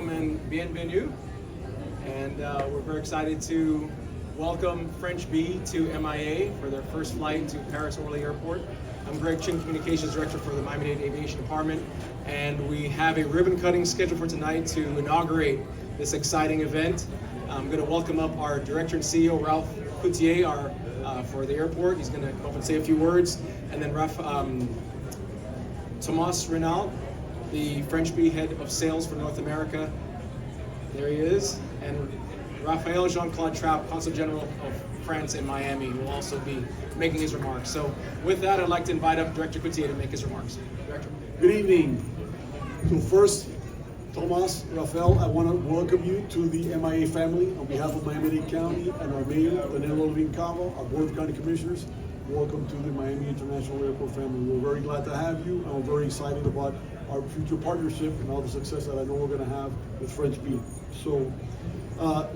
welcome and bienvenue. And we're very excited to welcome Frenchbee to MIA for their first flight to Paris-Orly Airport. I'm Greg Chin, Communications Director for the Miami-Dade Aviation Department, and we have a ribbon cutting scheduled for tonight to inaugurate this exciting event. I'm going to welcome up our Director and CEO, Ralph Coutier, for the airport. He's going to come up and say a few words, and then Thomas Renaud, the Frenchbee Head of Sales for North America. There he is. And Raphael Jean-Claude Trapp, Consul General of France in Miami, will also be making his remarks. So with that, I'd like to invite up Director Coutier to make his remarks. Director. Good evening. So first, Thomas, Raphael, I want to welcome you to the MIA family on behalf of Miami-Dade County and our mayor, Danilo Levin-Cava, our Board of County Commissioners. Welcome to the Miami International Airport family. We're very glad to have you, and we're very excited about our future partnership and all the success that I know we're going to have with Frenchbee. So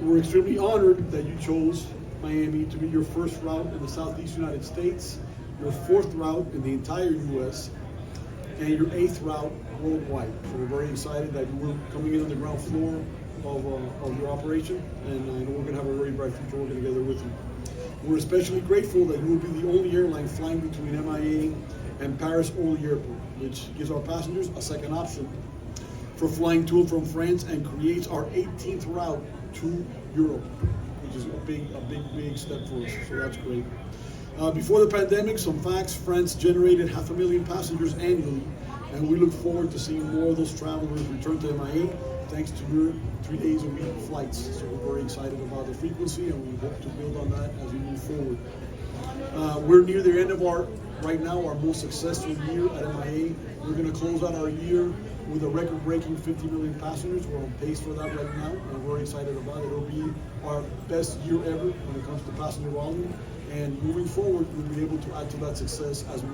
we're extremely honored that you chose Miami to be your first route in the Southeast United States, your fourth route in the entire U.S., and your eighth route worldwide. So we're very excited that you were coming in on the ground floor of your operation, and I know we're going to have a very bright future working together with you. We're especially grateful that you will be the only airline flying between MIA and Paris-Orly Airport, which gives our passengers a second option for flying to and from France and creates our 18th route to Europe, which is a big step for us, so that's great. Before the pandemic, some facts: France generated 500,000 passengers annually, and we look forward to seeing more of those travelers return to MIA thanks to your 3 days a week flights. So we're very excited about the frequency, and we hope to build on that as we move forward. We're near the end of our most successful year at MIA. We're going to close out our year with a record-breaking 50 million passengers. We're on pace for that right now, and we're very excited about it. It'll be our best year ever when it comes to passenger volume. And moving forward, we'll be able to add to that success as we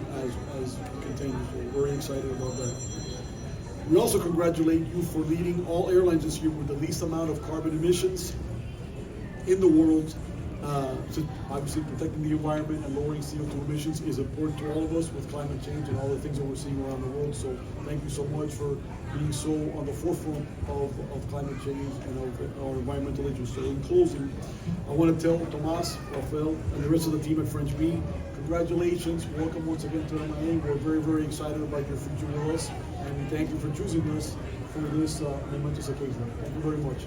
continue. So we're very excited about that. We also congratulate you for leading all airlines this year with the least amount of carbon emissions in the world. So obviously protecting the environment and lowering CO2 emissions is important to all of us with climate change and all the things that we're seeing around the world. So thank you so much for being so on the forefront of climate change and of our environmental interests. So in closing, I want to tell Thomas, Raphael, and the rest of the team at Frenchbee, congratulations, welcome once again to MIA. We're very, very excited about your future with us, and we thank you for choosing us for this momentous occasion. Thank you very much.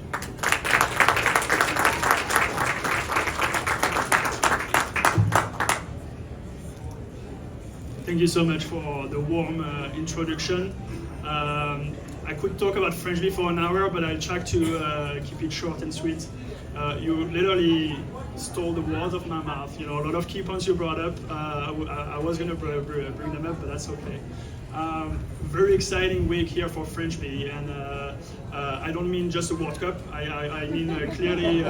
Thank you so much for the warm introduction. I could talk about Frenchbee for an hour, but I'll try to keep it short and sweet. You literally stole the words of my mouth. You know, a lot of key points you brought up. I was going to bring them up, but that's okay. Very exciting week here for Frenchbee, and I don't mean just the World Cup. I mean clearly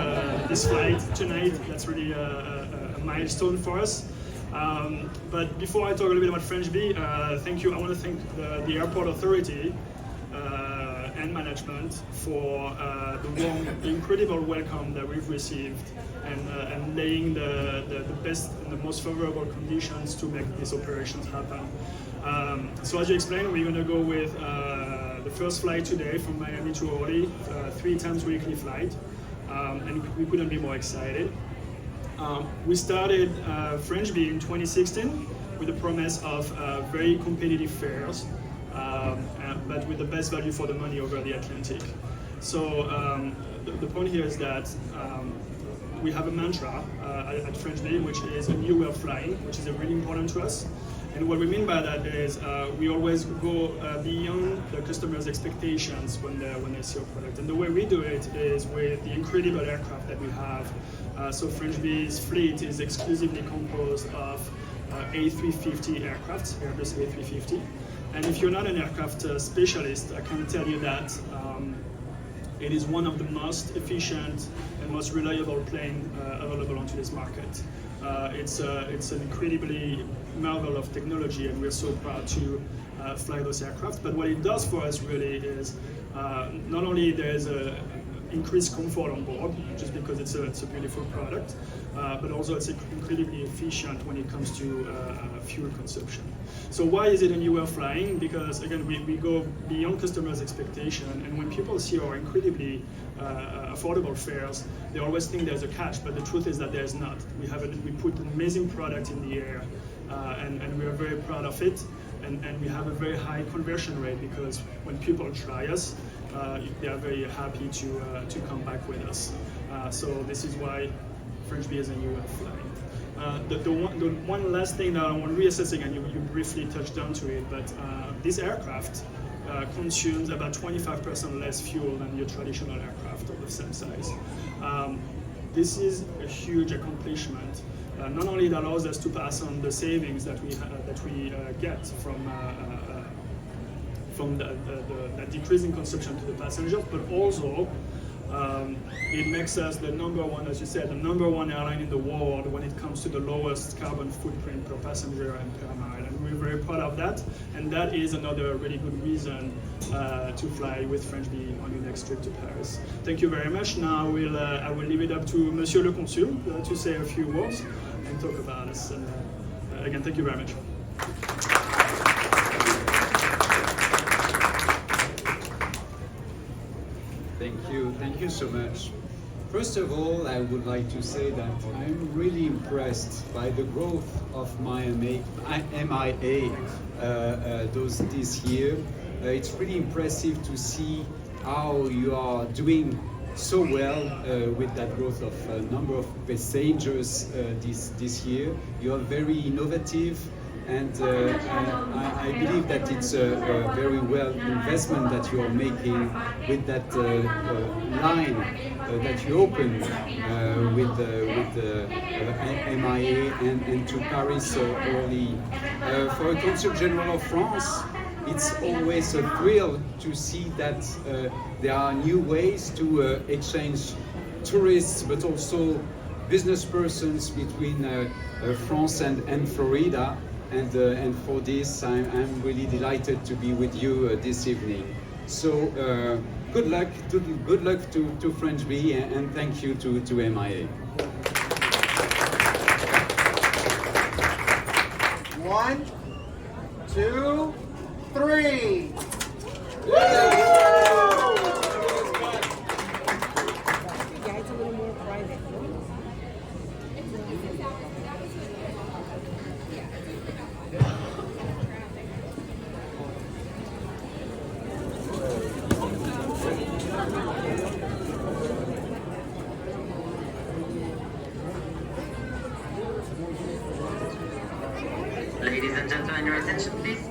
this flight tonight. That's really a milestone for us. But before I talk a little bit about Frenchbee, thank you. I want to thank the airport authority and management for the incredible welcome that we've received, and laying the best and the most favorable conditions to make these operations happen. So as you explained, we're going to go with the first flight today from Miami to Orly, 3 times weekly flight, and we couldn't be more excited. We started Frenchbee in 2016 with the promise of very competitive fares, but with the best value for the money over the Atlantic. So the point here is that we have a mantra at Frenchbee, which is a new way of flying, which is really important to us. And what we mean by that is we always go beyond the customer's expectations when they see our product. And the way we do it is with the incredible aircraft that we have. So Frenchbee's fleet is exclusively composed of A350 aircraft, Airbus A350. And if you're not an aircraft specialist, I can tell you that it is one of the most efficient and most reliable plane available on today's market. It's an incredibly marvel of technology, and we're so proud to fly those aircraft. But what it does for us really is not only there's a increased comfort on board, just because it's a beautiful product, but also it's incredibly efficient when it comes to fuel consumption. So why is it a newer flying? Because again, we go beyond customers' expectation, and when people see our incredibly affordable fares, they always think there's a catch, but the truth is that there's not. We put an amazing product in the air, and we are very proud of it, and we have a very high conversion rate, because when people try us, they are very happy to come back with us. So this is why Frenchbee is a new flying. The one last thing that I want reassessing, and you briefly touched on to it, but this aircraft consumes about 25% less fuel than your traditional aircraft of the same size. This is a huge accomplishment. Not only it allows us to pass on the savings that we get from the decreasing consumption to the passengers, but also it makes us the number one, as you said, the number one airline in the world when it comes to the lowest carbon footprint per passenger and per mile. And we're very proud of that. And that is another really good reason to fly with Frenchbee on your next trip to Paris. Thank you very much. Now I will leave it up to Monsieur le Consul to say a few words and talk about us. Again, thank you very much. Thank you so much. First of all, I would like to say that I'm really impressed by the growth of MIA this year. It's really impressive to see how you are doing so well with that growth of number of passengers this year. You are very innovative, and I believe that it's a very well investment that you are making with that line that you opened with MIA and to Paris-Orly. For a Consul General of France, it's always a thrill to see that there are new ways to exchange tourists, but also business persons between France and Florida. And for this, I'm really delighted to be with you this evening. So good luck to Frenchbee, and thank you to MIA. 1, 2, 3. Yeah, it's a little more private. Ladies and gentlemen, your attention please.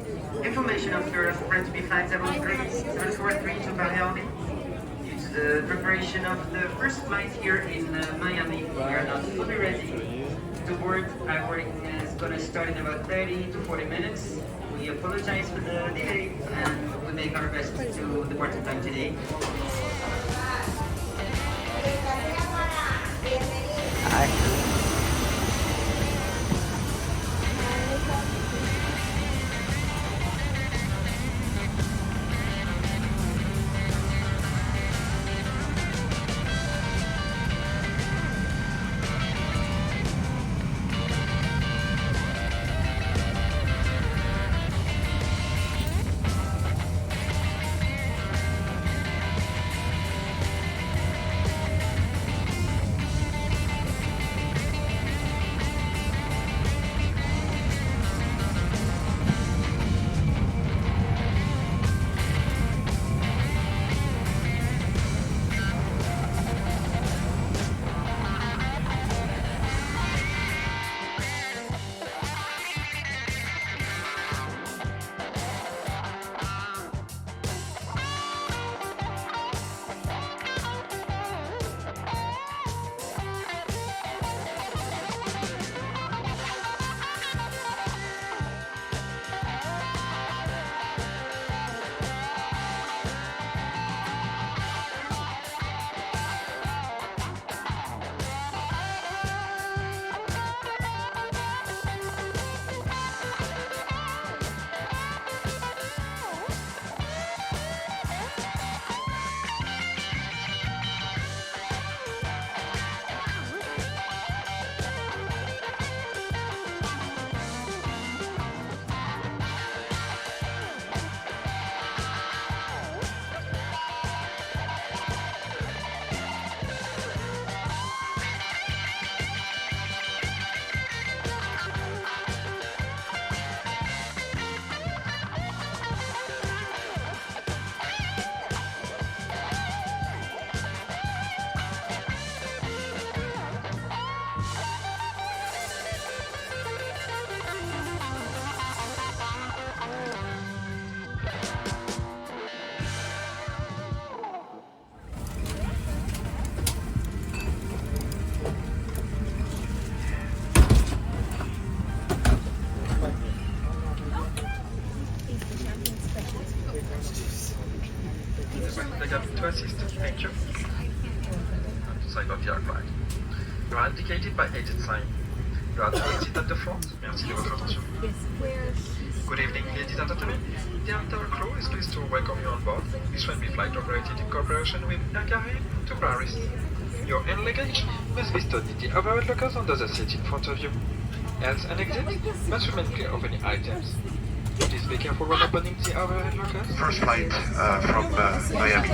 Information of your Frenchbee flight 743 to Paris-Orly. Due to the preparation of the first flight here in Miami, we are not fully ready to board. Our boarding is going to start in about 30 to 40 minutes. We apologize for the delay, and we make our best to depart on time today. in the cabin to assist. Thank you. Outside of the aircraft. You are indicated by exit sign. You are seated at the front. Merci de votre attention. Good evening, ladies and gentlemen. The entire crew is pleased to welcome you on board this Frenchbee flight operated in cooperation with Inaugural to Paris. Your hand luggage must be stored in the overhead lockers under the seat in front of you. Else and exit must remain clear of any items. Please be careful when opening the overhead lockers. First flight from Miami.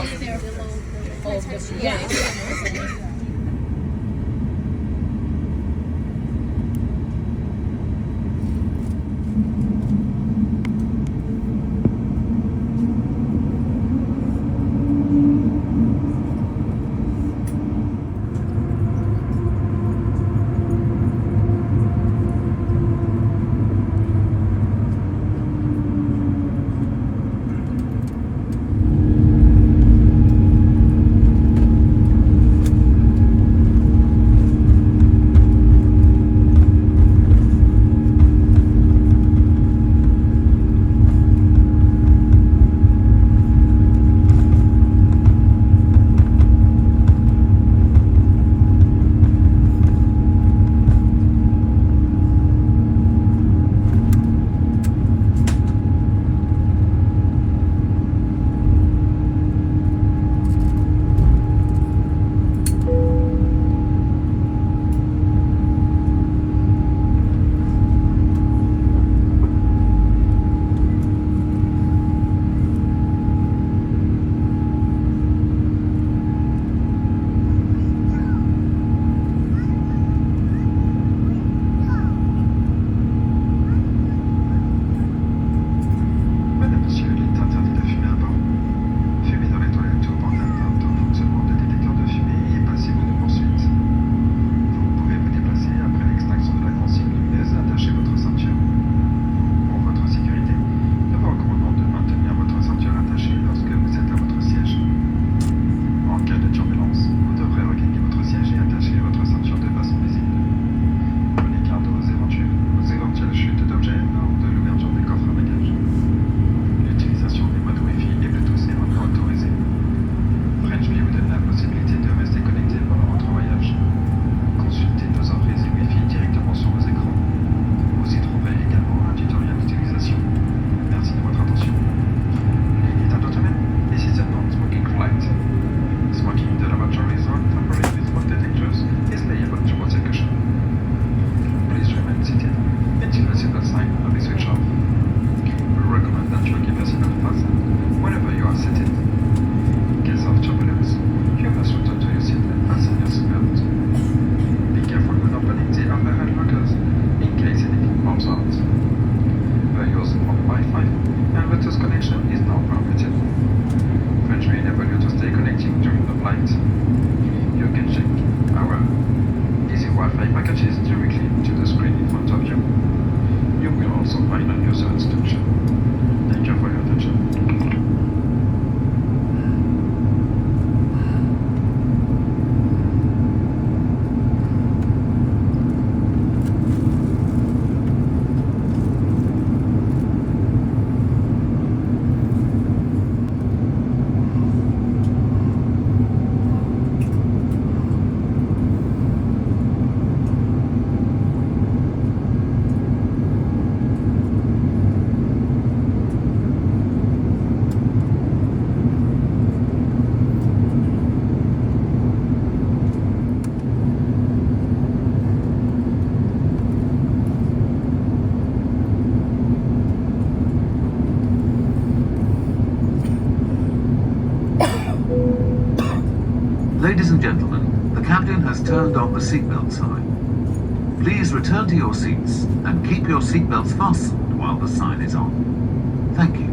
Ladies and gentlemen, the captain has turned on the seatbelt sign. Please return to your seats and keep your seatbelts fastened while the sign is on. Thank you.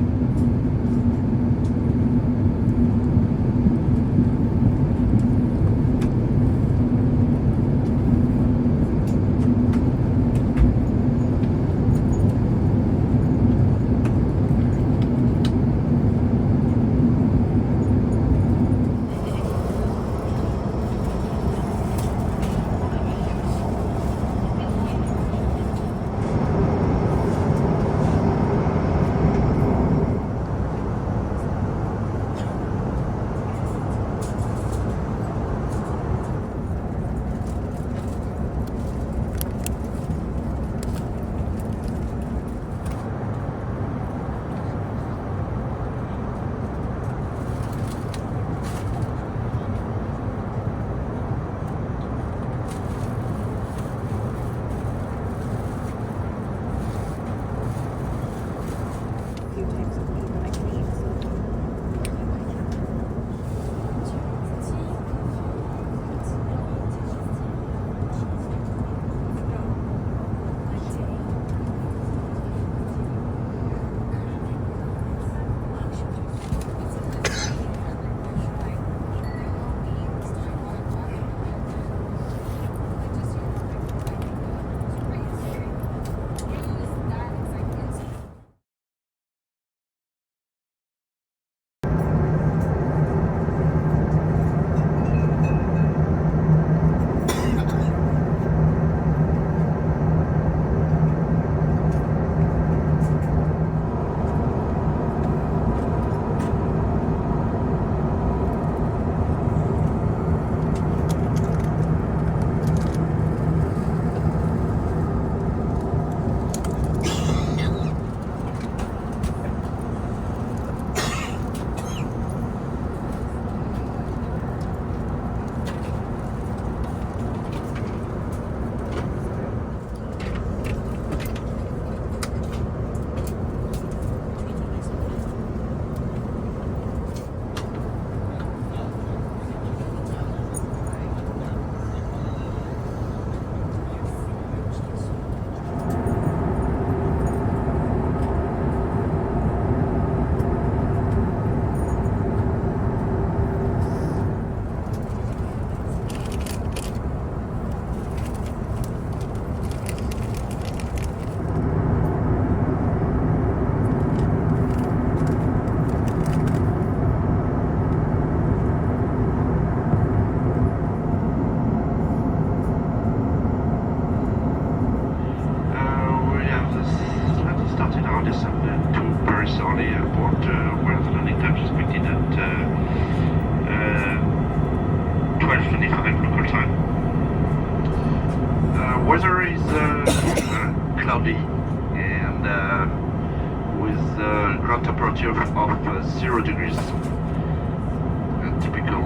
lovely, and with ground temperature of 0 degrees, typical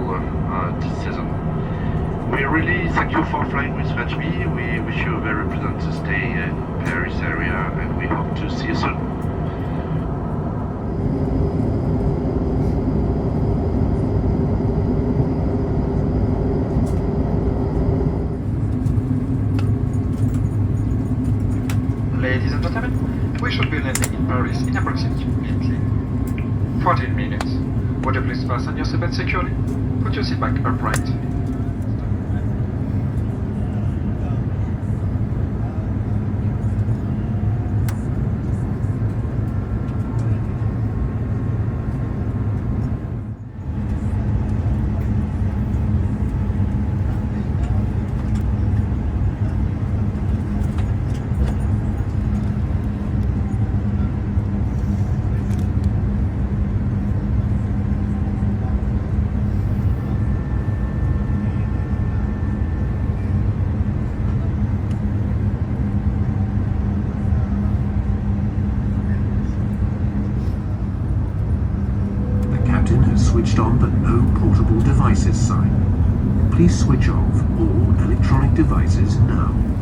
this season. We really thank you for flying with Frenchbee. We wish you a very pleasant stay in Paris area, and we hope to see you soon. Ladies and gentlemen, we should be landing in Paris in approximately 14 minutes. Would you please fasten your seatbelt securely? Put your seat back upright. Switched on the No Portable Devices sign. Please switch off all electronic devices now.